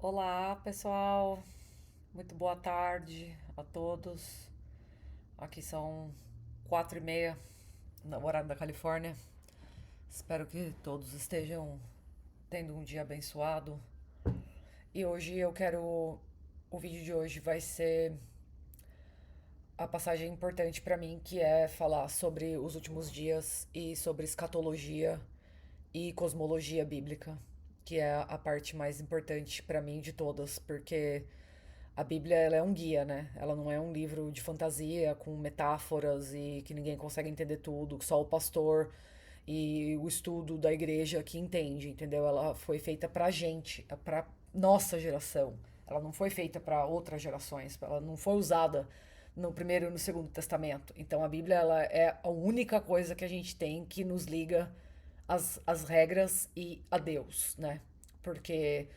Olá, pessoal. Muito boa tarde a todos. Aqui são 4:30 no horário da Califórnia. Espero que todos estejam tendo um dia abençoado. E hoje eu quero. O vídeo de hoje vai ser a passagem importante para mim, que é falar sobre os últimos dias e sobre escatologia e cosmologia bíblica, que é a parte mais importante para mim de todas, porque a Bíblia, ela é um guia, né? Ela não é um livro de fantasia com metáforas e que ninguém consegue entender tudo, que só o pastor e o estudo da igreja que entende, entendeu? Ela foi feita pra gente, pra nossa geração. Ela não foi feita para outras gerações, ela não foi usada no primeiro e no segundo testamento. Então a Bíblia, ela é a única coisa que a gente tem que nos liga às regras e a Deus, né? Porque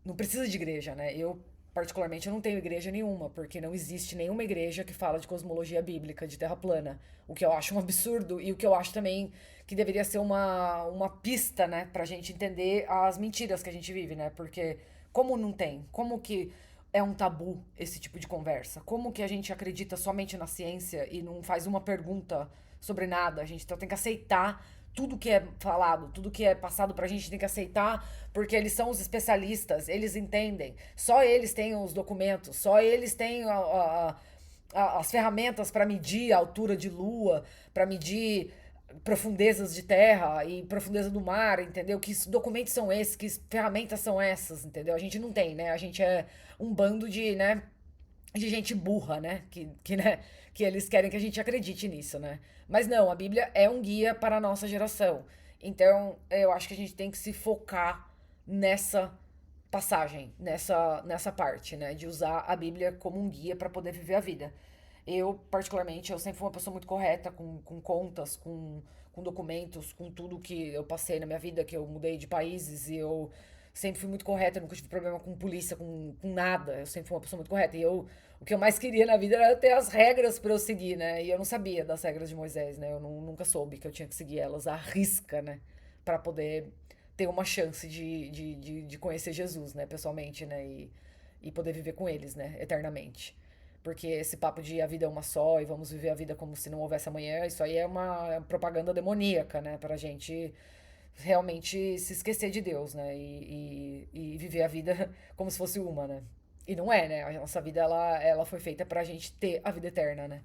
não precisa de igreja, né? Eu, particularmente, eu não tenho igreja nenhuma, porque não existe nenhuma igreja que fala de cosmologia bíblica, de terra plana. O que eu acho um absurdo e o que eu acho também que deveria ser uma pista, né, pra gente entender as mentiras que a gente vive, né? Porque como não tem? Como que é um tabu esse tipo de conversa? Como que a gente acredita somente na ciência e não faz uma pergunta sobre nada? A gente então tem que aceitar tudo que é falado, tudo que é passado pra gente tem que aceitar, porque eles são os especialistas, eles entendem. Só eles têm os documentos, só eles têm as ferramentas para medir a altura de lua, para medir profundezas de terra e profundeza do mar, entendeu? Que documentos são esses, que ferramentas são essas, entendeu? A gente não tem, né? A gente é um bando de, né, de gente burra, né? Né? Que eles querem que a gente acredite nisso, né? Mas não, a Bíblia é um guia para a nossa geração. Então, eu acho que a gente tem que se focar nessa passagem, nessa parte, né? De usar a Bíblia como um guia para poder viver a vida. Eu, particularmente, eu sempre fui uma pessoa muito correta com contas, com documentos, com tudo que eu passei na minha vida, que eu mudei de países e eu sempre fui muito correta, nunca tive problema com polícia, com nada. Eu sempre fui uma pessoa muito correta. E eu, o que eu mais queria na vida era ter as regras para eu seguir, né? E eu não sabia das regras de Moisés, né? Eu nunca soube que eu tinha que seguir elas à risca, né? Para poder ter uma chance de conhecer Jesus, né? Pessoalmente, né? E poder viver com eles, né? Eternamente. Porque esse papo de a vida é uma só e vamos viver a vida como se não houvesse amanhã, isso aí é uma propaganda demoníaca, né? Pra gente realmente se esquecer de Deus, né? E viver a vida como se fosse uma, né? E não é, né? A nossa vida, ela foi feita pra gente ter a vida eterna, né?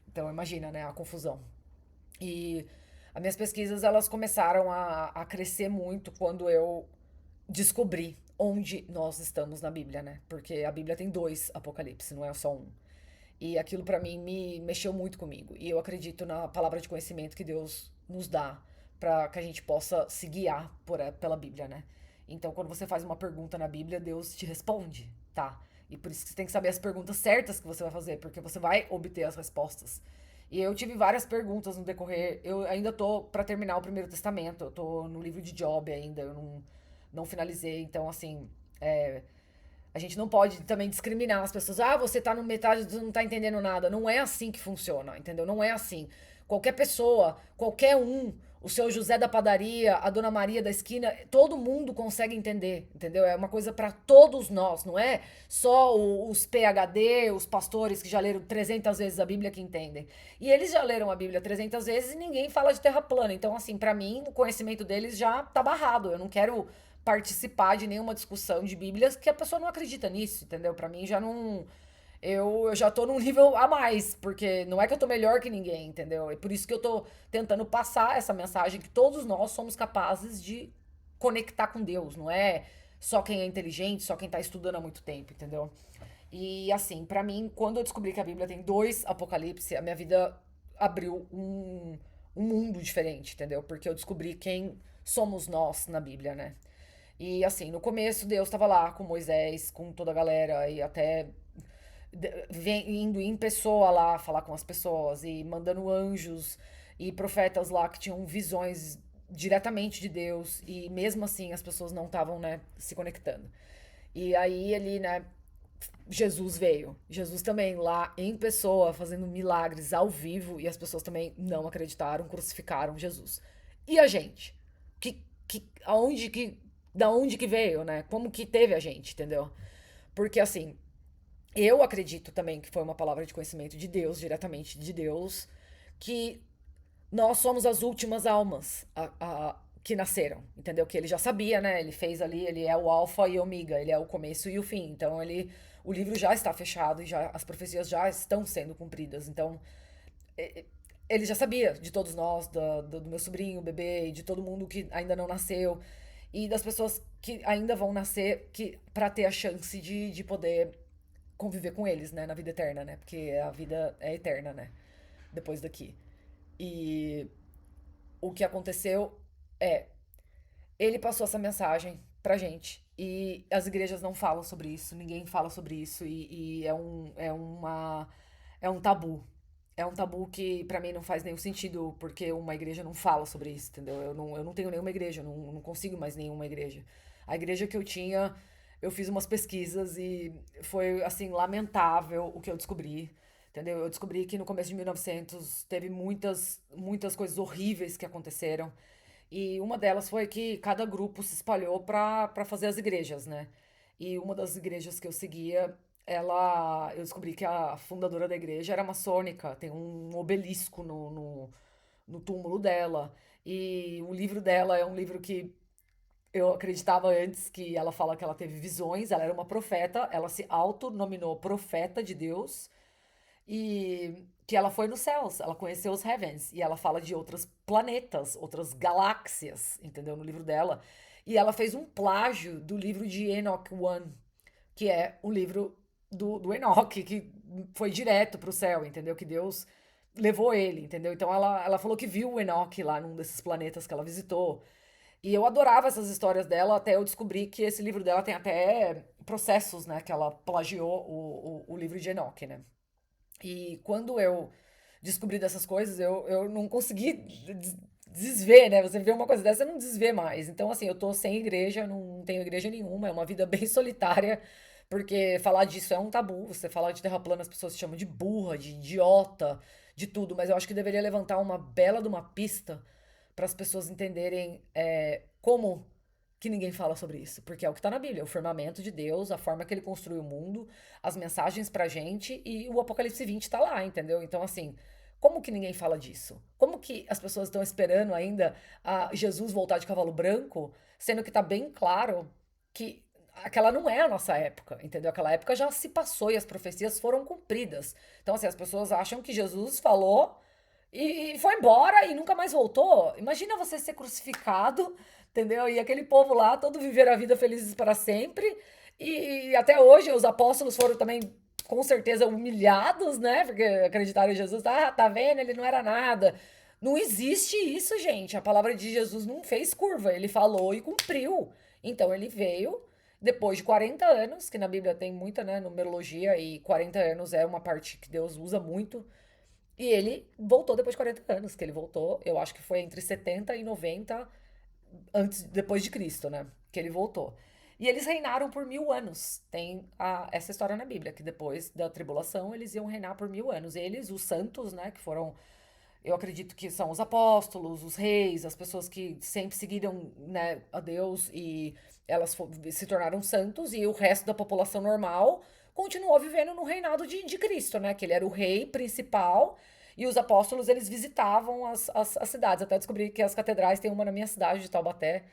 Então imagina, né? A confusão. E as minhas pesquisas, elas começaram a crescer muito quando eu descobri onde nós estamos na Bíblia, né? Porque a Bíblia tem dois Apocalipse, não é só um. E aquilo pra mim me mexeu muito comigo. E eu acredito na palavra de conhecimento que Deus nos dá para que a gente possa se guiar pela Bíblia, né? Então, quando você faz uma pergunta na Bíblia, Deus te responde, tá? E por isso que você tem que saber as perguntas certas que você vai fazer, porque você vai obter as respostas. E eu tive várias perguntas no decorrer. Eu ainda tô para terminar o Primeiro Testamento. Eu tô no livro de Job ainda. Eu não finalizei. Então, assim, a gente não pode também discriminar as pessoas. Ah, você tá no metade, você não tá entendendo nada. Não é assim que funciona, entendeu? Não é assim. Qualquer pessoa, qualquer um, o seu José da padaria, a dona Maria da esquina, todo mundo consegue entender, entendeu? É uma coisa para todos nós, não é só os PhD, os pastores que já leram 300 vezes a Bíblia que entendem. E eles já leram a Bíblia 300 vezes e ninguém fala de terra plana. Então, assim, para mim, o conhecimento deles já tá barrado. Eu não quero participar de nenhuma discussão de Bíblias que a pessoa não acredita nisso, entendeu? Pra mim já não. Eu já tô num nível a mais, porque não é que eu tô melhor que ninguém, entendeu? É por isso que eu tô tentando passar essa mensagem que todos nós somos capazes de conectar com Deus, não é só quem é inteligente, só quem tá estudando há muito tempo, entendeu? E assim, pra mim, quando eu descobri que a Bíblia tem dois Apocalipse, a minha vida abriu um mundo diferente, entendeu? Porque eu descobri quem somos nós na Bíblia, né? E assim, no começo Deus estava lá com Moisés, com toda a galera, e até indo em pessoa lá falar com as pessoas, e mandando anjos e profetas lá que tinham visões diretamente de Deus, e mesmo assim as pessoas não estavam, né, se conectando. E aí ele, né, Jesus veio. Jesus também lá em pessoa, fazendo milagres ao vivo, e as pessoas também não acreditaram, crucificaram Jesus. E a gente? Aonde que. da onde que veio, né? Como que teve a gente, entendeu? Porque assim, eu acredito também que foi uma palavra de conhecimento de Deus, diretamente de Deus, que nós somos as últimas almas que nasceram, entendeu? Que ele já sabia, né? Ele fez ali, ele é o alfa e ômega, ele é o começo e o fim. Então o livro já está fechado e já as profecias já estão sendo cumpridas. Então ele já sabia de todos nós, do meu sobrinho, o bebê, e de todo mundo que ainda não nasceu e das pessoas que ainda vão nascer, que para ter a chance de poder conviver com eles, né, na vida eterna, né? Porque a vida é eterna, né? Depois daqui. E o que aconteceu é, ele passou essa mensagem pra gente. E as igrejas não falam sobre isso, ninguém fala sobre isso. E é um tabu. É um tabu que pra mim não faz nenhum sentido, porque uma igreja não fala sobre isso, entendeu? Eu não tenho nenhuma igreja, eu não consigo mais nenhuma igreja. A igreja que eu tinha, eu fiz umas pesquisas e foi, assim, lamentável o que eu descobri. Entendeu? Eu descobri que no começo de 1900 teve muitas coisas horríveis que aconteceram. E uma delas foi que cada grupo se espalhou para fazer as igrejas, né? E uma das igrejas que eu seguia, eu descobri que a fundadora da igreja era maçônica, tem um obelisco no túmulo dela. E o livro dela é um livro que eu acreditava antes, que ela fala que ela teve visões, ela era uma profeta, ela se autonominou profeta de Deus e que ela foi nos céus, ela conheceu os heavens e ela fala de outros planetas, outras galáxias, entendeu? No livro dela. E ela fez um plágio do livro de Enoch One, que é o livro do Enoch, que foi direto pro céu, entendeu? Que Deus levou ele, entendeu? Então ela falou que viu o Enoch lá num desses planetas que ela visitou. E eu adorava essas histórias dela, até eu descobri que esse livro dela tem até processos, né? Que ela plagiou o livro de Enoch, né? E quando eu descobri dessas coisas, eu não consegui desver, né? Você vê uma coisa dessa, você não desvê mais. Então, assim, eu tô sem igreja, não tenho igreja nenhuma, é uma vida bem solitária, porque falar disso é um tabu. Você falar de terra plana, as pessoas te chamam de burra, de idiota, de tudo, mas eu acho que deveria levantar uma bela de uma pista para as pessoas entenderem como que ninguém fala sobre isso, porque é o que tá na Bíblia, o firmamento de Deus, a forma que ele construiu o mundo, as mensagens pra gente e o Apocalipse 20 tá lá, entendeu? Então, assim, como que ninguém fala disso? Como que as pessoas estão esperando ainda a Jesus voltar de cavalo branco, sendo que tá bem claro que aquela não é a nossa época, entendeu? Aquela época já se passou e as profecias foram cumpridas. Então, assim, as pessoas acham que Jesus falou e foi embora e nunca mais voltou. Imagina você ser crucificado, entendeu? E aquele povo lá, todo viver a vida felizes para sempre. E até hoje os apóstolos foram também, com certeza, humilhados, né? Porque acreditaram em Jesus. Ah, tá vendo? Ele não era nada. Não existe isso, gente. A palavra de Jesus não fez curva. Ele falou e cumpriu. Então ele veio depois de 40 anos, que na Bíblia tem muita, né, numerologia, e 40 anos é uma parte que Deus usa muito. E ele voltou depois de 40 anos, que ele voltou, eu acho que foi entre 70 e 90 depois de Cristo, né? Que ele voltou. E eles reinaram por 1000 anos. Tem essa história na Bíblia, que depois da tribulação eles iam reinar por 1000 anos. Eles, os santos, né? Que foram, eu acredito que são os apóstolos, os reis, as pessoas que sempre seguiram, né, a Deus e elas se tornaram santos, e o resto da população normal continuou vivendo no reinado de Cristo, né? Que ele era o rei principal e os apóstolos eles visitavam as cidades. Até descobri que as catedrais tem uma na minha cidade de Taubaté.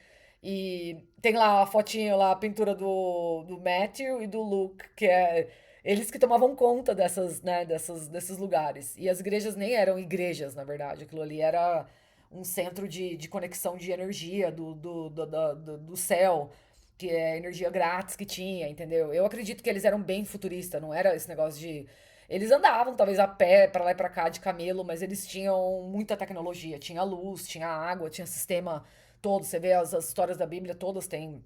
E tem lá a fotinha lá, a pintura do Matthew e do Luke, que é eles que tomavam conta dessas, né, desses lugares. E as igrejas nem eram igrejas, na verdade. Aquilo ali era um centro de conexão de energia do céu, que é energia grátis que tinha, entendeu? Eu acredito que eles eram bem futuristas, não era esse negócio de. Eles andavam, talvez, a pé, pra lá e pra cá, de camelo, mas eles tinham muita tecnologia. Tinha luz, tinha água, tinha sistema todo. Você vê as histórias da Bíblia, todas têm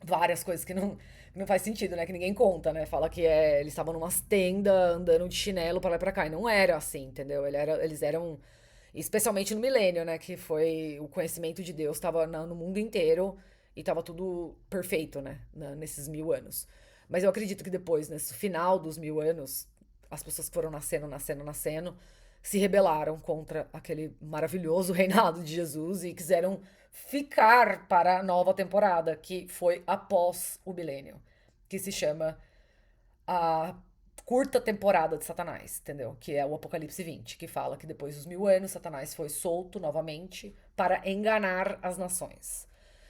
várias coisas que não faz sentido, né? Que ninguém conta, né? Fala que eles estavam numas tendas andando de chinelo pra lá e pra cá. E não era assim, entendeu? Eles eram. Especialmente no milênio, né? Que foi o conhecimento de Deus estava no mundo inteiro e estava tudo perfeito, né? Nesses 1000 anos. Mas eu acredito que depois, nesse final dos 1000 anos, as pessoas que foram nascendo, se rebelaram contra aquele maravilhoso reinado de Jesus e quiseram ficar para a nova temporada, que foi após o milênio, que se chama a curta temporada de Satanás, entendeu? Que é o Apocalipse 20, que fala que depois dos 1000 anos, Satanás foi solto novamente para enganar as nações.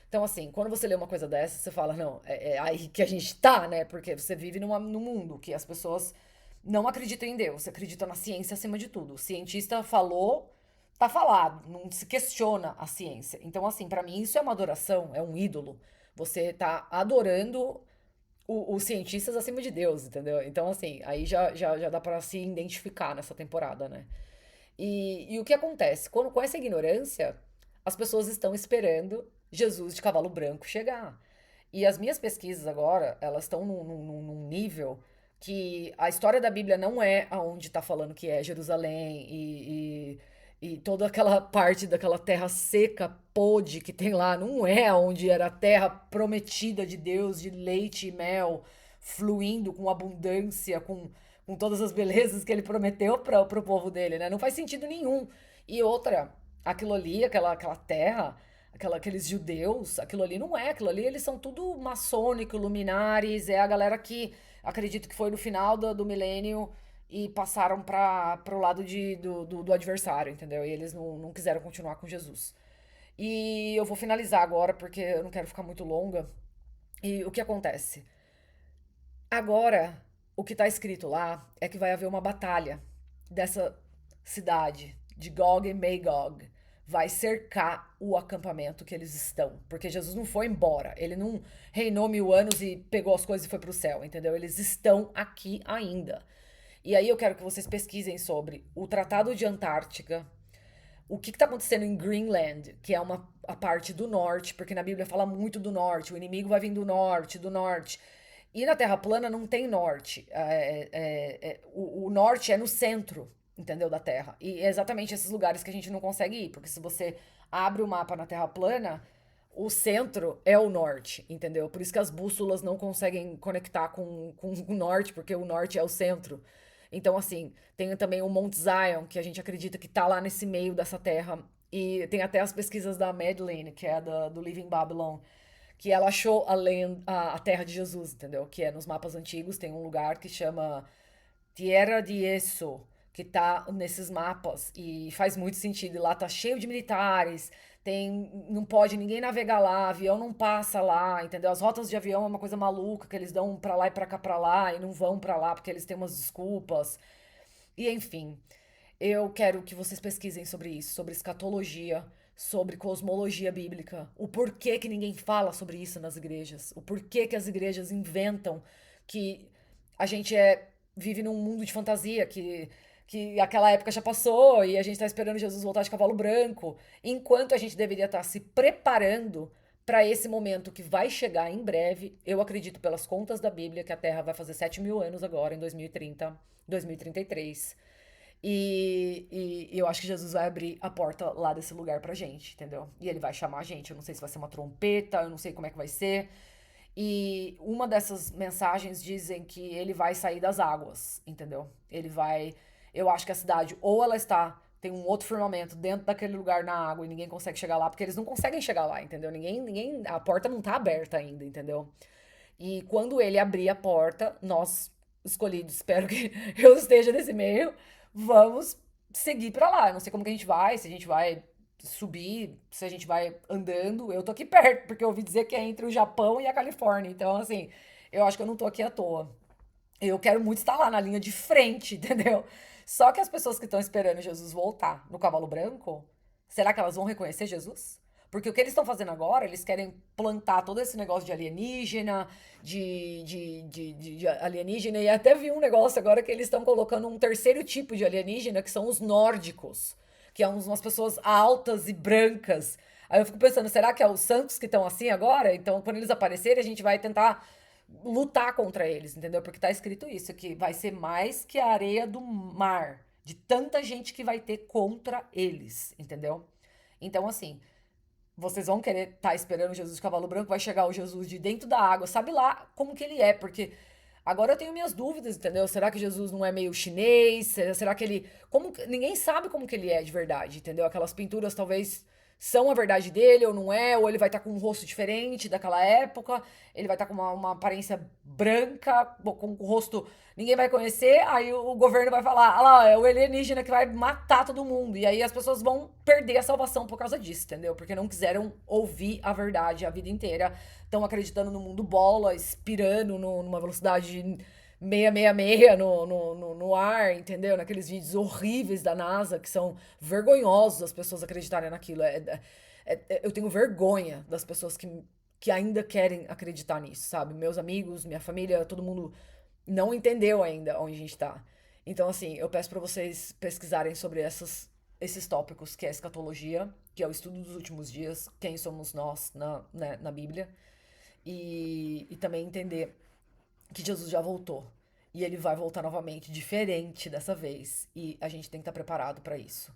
Então, assim, quando você lê uma coisa dessa, você fala, não, é aí que a gente tá, né? Porque você vive num mundo que as pessoas não acreditam em Deus, acreditam na ciência acima de tudo. O cientista falou, tá falado, não se questiona a ciência. Então, assim, pra mim isso é uma adoração, é um ídolo. Você tá adorando os cientistas acima de Deus, entendeu? Então, assim, aí já dá pra se identificar nessa temporada, né? E o que acontece? Com essa ignorância, as pessoas estão esperando Jesus de cavalo branco chegar. E as minhas pesquisas agora, elas estão num nível que a história da Bíblia não é aonde está falando que é Jerusalém e toda aquela parte daquela terra seca, podre que tem lá, não é onde era a terra prometida de Deus, de leite e mel, fluindo com abundância, com todas as belezas que ele prometeu para o povo dele, né? Não faz sentido nenhum. E outra, aquilo ali, aquela terra, aqueles judeus, aquilo ali não é, aquilo ali eles são tudo maçônico, luminares, é a galera que acredito que foi no final do milênio e passaram para pro lado do adversário, entendeu? E eles não quiseram continuar com Jesus. E eu vou finalizar agora porque eu não quero ficar muito longa. E o que acontece? Agora, o que está escrito lá é que vai haver uma batalha dessa cidade de Gog e Magog. Vai cercar o acampamento que eles estão. Porque Jesus não foi embora. Ele não reinou 1000 anos e pegou as coisas e foi pro céu, entendeu? Eles estão aqui ainda. E aí eu quero que vocês pesquisem sobre o Tratado de Antártica, o que está acontecendo em Greenland, que é a parte do norte, porque na Bíblia fala muito do norte, o inimigo vai vir do norte, do norte. E na Terra plana não tem norte. O norte é no centro, entendeu? Da Terra. E é exatamente esses lugares que a gente não consegue ir, porque se você abre o mapa na Terra plana, o centro é o norte, entendeu? Por isso que as bússolas não conseguem conectar com o norte, porque o norte é o centro. Então, assim, tem também o Mount Zion, que a gente acredita que tá lá nesse meio dessa terra. E tem até as pesquisas da Madeleine, que é do Living Babylon, que ela achou a terra de Jesus, entendeu? Que é nos mapas antigos, tem um lugar que chama Tierra de Eso, que tá nesses mapas e faz muito sentido. E lá tá cheio de militares, não pode ninguém navegar lá, avião não passa lá, entendeu? As rotas de avião é uma coisa maluca que eles dão pra lá e pra cá pra lá e não vão pra lá porque eles têm umas desculpas. E enfim, eu quero que vocês pesquisem sobre isso, sobre escatologia, sobre cosmologia bíblica, o porquê que ninguém fala sobre isso nas igrejas, o porquê que as igrejas inventam que a gente vive num mundo de fantasia, que aquela época já passou e a gente está esperando Jesus voltar de cavalo branco, enquanto a gente deveria estar se preparando para esse momento que vai chegar em breve. Eu acredito, pelas contas da Bíblia, que a Terra vai fazer 7.000 anos agora, em 2030, 2033. E eu acho que Jesus vai abrir a porta lá desse lugar pra gente, entendeu? E ele vai chamar a gente. Eu não sei se vai ser uma trompeta, eu não sei como é que vai ser. E uma dessas mensagens dizem que ele vai sair das águas, entendeu? Ele vai. Eu acho que a cidade, ou ela está. Tem um outro firmamento dentro daquele lugar na água e ninguém consegue chegar lá, porque eles não conseguem chegar lá, entendeu? A porta não tá aberta ainda, entendeu? E quando ele abrir a porta, nós, escolhidos, espero que eu esteja nesse meio, vamos seguir pra lá. Eu não sei como que a gente vai, se a gente vai subir, se a gente vai andando. Eu tô aqui perto, porque eu ouvi dizer que é entre o Japão e a Califórnia. Então, assim, eu acho que eu não tô aqui à toa. Eu quero muito estar lá na linha de frente, entendeu? Só que as pessoas que estão esperando Jesus voltar no cavalo branco, será que elas vão reconhecer Jesus? Porque o que eles estão fazendo agora, eles querem plantar todo esse negócio de alienígena, de alienígena, e até vi um negócio agora que eles estão colocando um terceiro tipo de alienígena, que são os nórdicos, que são umas pessoas altas e brancas. Aí eu fico pensando, será que é os santos que estão assim agora? Então, quando eles aparecerem, a gente vai tentar lutar contra eles, entendeu? Porque tá escrito isso, que vai ser mais que a areia do mar, de tanta gente que vai ter contra eles, entendeu? Então, assim, vocês vão querer estar esperando Jesus de cavalo branco, vai chegar o Jesus de dentro da água, sabe lá como que ele é, porque agora eu tenho minhas dúvidas, entendeu? Será que Jesus não é meio chinês? Será que ele. Ninguém sabe como que ele é de verdade, entendeu? Aquelas pinturas talvez são a verdade dele ou não é, ou ele vai estar com um rosto diferente daquela época, ele vai estar com uma aparência branca, com um rosto ninguém vai conhecer, aí o governo vai falar, ah lá, é o alienígena que vai matar todo mundo. E aí as pessoas vão perder a salvação por causa disso, entendeu? Porque não quiseram ouvir a verdade a vida inteira. Estão acreditando no mundo bola, espirando numa velocidade 666 no ar, entendeu? Naqueles vídeos horríveis da NASA, que são vergonhosos as pessoas acreditarem naquilo. Eu tenho vergonha das pessoas que ainda querem acreditar nisso, sabe? Meus amigos, minha família, todo mundo não entendeu ainda onde a gente tá. Então, assim, eu peço pra vocês pesquisarem sobre esses tópicos, que é a escatologia, que é o estudo dos últimos dias, quem somos nós na Bíblia, e também entender que Jesus já voltou. E ele vai voltar novamente, diferente dessa vez. E a gente tem que estar preparado pra isso.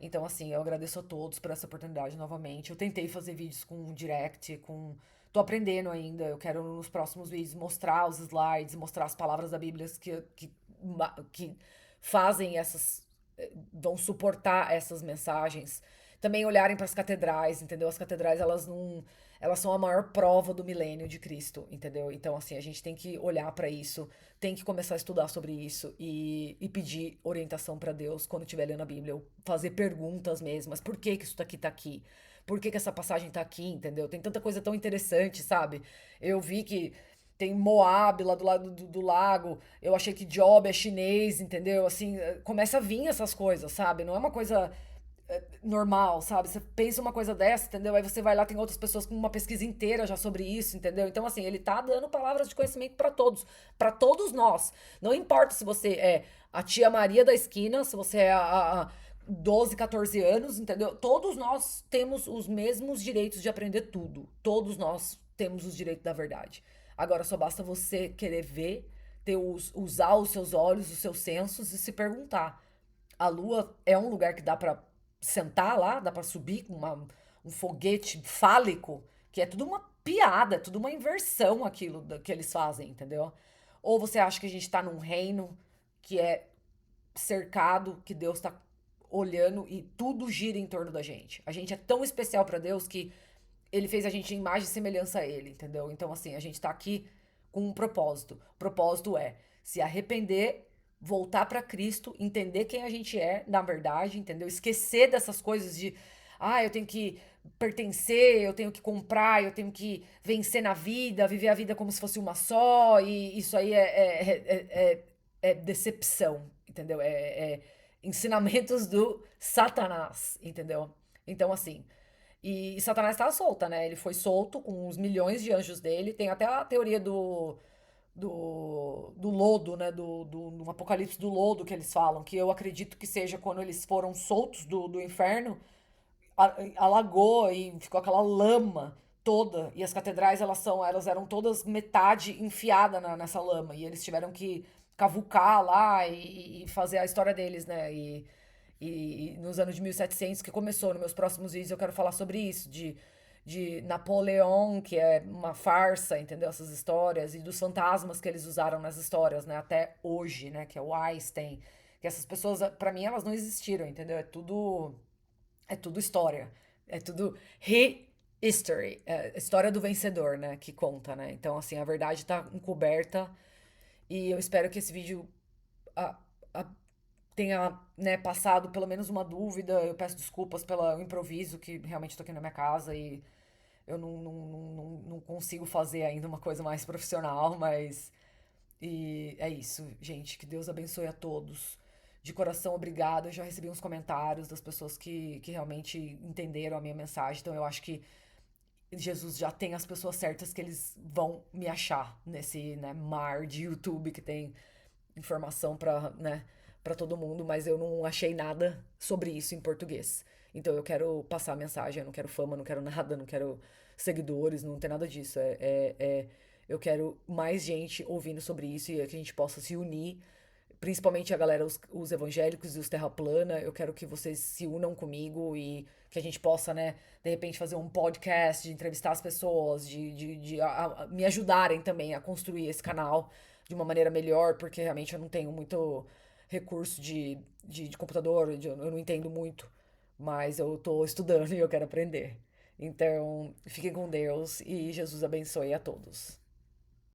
Então, assim, eu agradeço a todos por essa oportunidade novamente. Eu tentei fazer vídeos com direct, com. Tô aprendendo ainda. Eu quero nos próximos vídeos mostrar os slides, mostrar as palavras da Bíblia que fazem essas. Vão suportar essas mensagens. Também olharem para as catedrais, entendeu? As catedrais, elas não. Elas são a maior prova do milênio de Cristo, entendeu? Então, assim, a gente tem que olhar para isso, tem que começar a estudar sobre isso e pedir orientação para Deus quando estiver lendo a Bíblia, ou fazer perguntas mesmo, mas por que que isso daqui tá aqui? Por que que essa passagem tá aqui, entendeu? Tem tanta coisa tão interessante, sabe? Eu vi que tem Moab lá do lado do lago, eu achei que Job é chinês, entendeu? Assim, começa a vir essas coisas, sabe? Não é uma coisa normal, sabe? Você pensa uma coisa dessa, entendeu? Aí você vai lá, tem outras pessoas com uma pesquisa inteira já sobre isso, entendeu? Então, assim, ele tá dando palavras de conhecimento para todos nós. Não importa se você é a tia Maria da esquina, se você é a 12, 14 anos, entendeu? Todos nós temos os mesmos direitos de aprender tudo. Todos nós temos os direitos da verdade. Agora, só basta você querer ver, usar os seus olhos, os seus sensos e se perguntar. A Lua é um lugar que dá pra sentar lá, dá pra subir com um foguete fálico, que é tudo uma piada, é tudo uma inversão aquilo que eles fazem, entendeu? Ou você acha que a gente tá num reino que é cercado, que Deus tá olhando e tudo gira em torno da gente. A gente é tão especial pra Deus que ele fez a gente em imagem e semelhança a ele, entendeu? Então, assim, a gente tá aqui com um propósito. O propósito é se arrepender, voltar pra Cristo, entender quem a gente é, na verdade, entendeu? Esquecer dessas coisas de, eu tenho que pertencer, eu tenho que comprar, eu tenho que vencer na vida, viver a vida como se fosse uma só, e isso aí é decepção, entendeu? É ensinamentos do Satanás, entendeu? Então, assim. E Satanás tá solta, né? Ele foi solto com os milhões de anjos dele. Tem até a teoria do lodo, né? Do apocalipse do lodo que eles falam, que eu acredito que seja quando eles foram soltos do inferno, alagou e ficou aquela lama toda. E as catedrais, elas eram todas metade enfiada nessa lama. E eles tiveram que cavucar lá e fazer a história deles, né? E nos anos de 1700 que começou. Nos meus próximos vídeos eu quero falar sobre isso, de Napoleão, que é uma farsa, entendeu? Essas histórias, e dos fantasmas que eles usaram nas histórias, né? Até hoje, né? Que é o Einstein. Que essas pessoas, pra mim, elas não existiram, entendeu? É tudo história. É tudo history. É a história do vencedor, né? Que conta, né? Então, assim, a verdade tá encoberta. E eu espero que esse vídeo a- a- tenha, né, passado pelo menos uma dúvida. Eu peço desculpas pelo improviso, que realmente tô aqui na minha casa e eu não consigo fazer ainda uma coisa mais profissional, mas. E é isso, gente. Que Deus abençoe a todos. De coração, obrigada. Eu já recebi uns comentários das pessoas que realmente entenderam a minha mensagem. Então eu acho que Jesus já tem as pessoas certas que eles vão me achar nesse, né, mar de YouTube que tem informação para, né, para todo mundo, mas eu não achei nada sobre isso em português. Então eu quero passar a mensagem, eu não quero fama, não quero nada, não quero seguidores, não tem nada disso. Eu quero mais gente ouvindo sobre isso e que a gente possa se unir, principalmente a galera, os evangélicos e os terra plana. Eu quero que vocês se unam comigo e que a gente possa, né, de repente fazer um podcast, de entrevistar as pessoas, de me ajudarem também a construir esse canal de uma maneira melhor, porque realmente eu não tenho muito recurso de computador, eu não entendo muito. mas eu tô estudando e eu quero aprender. Então, fiquem com Deus e Jesus abençoe a todos.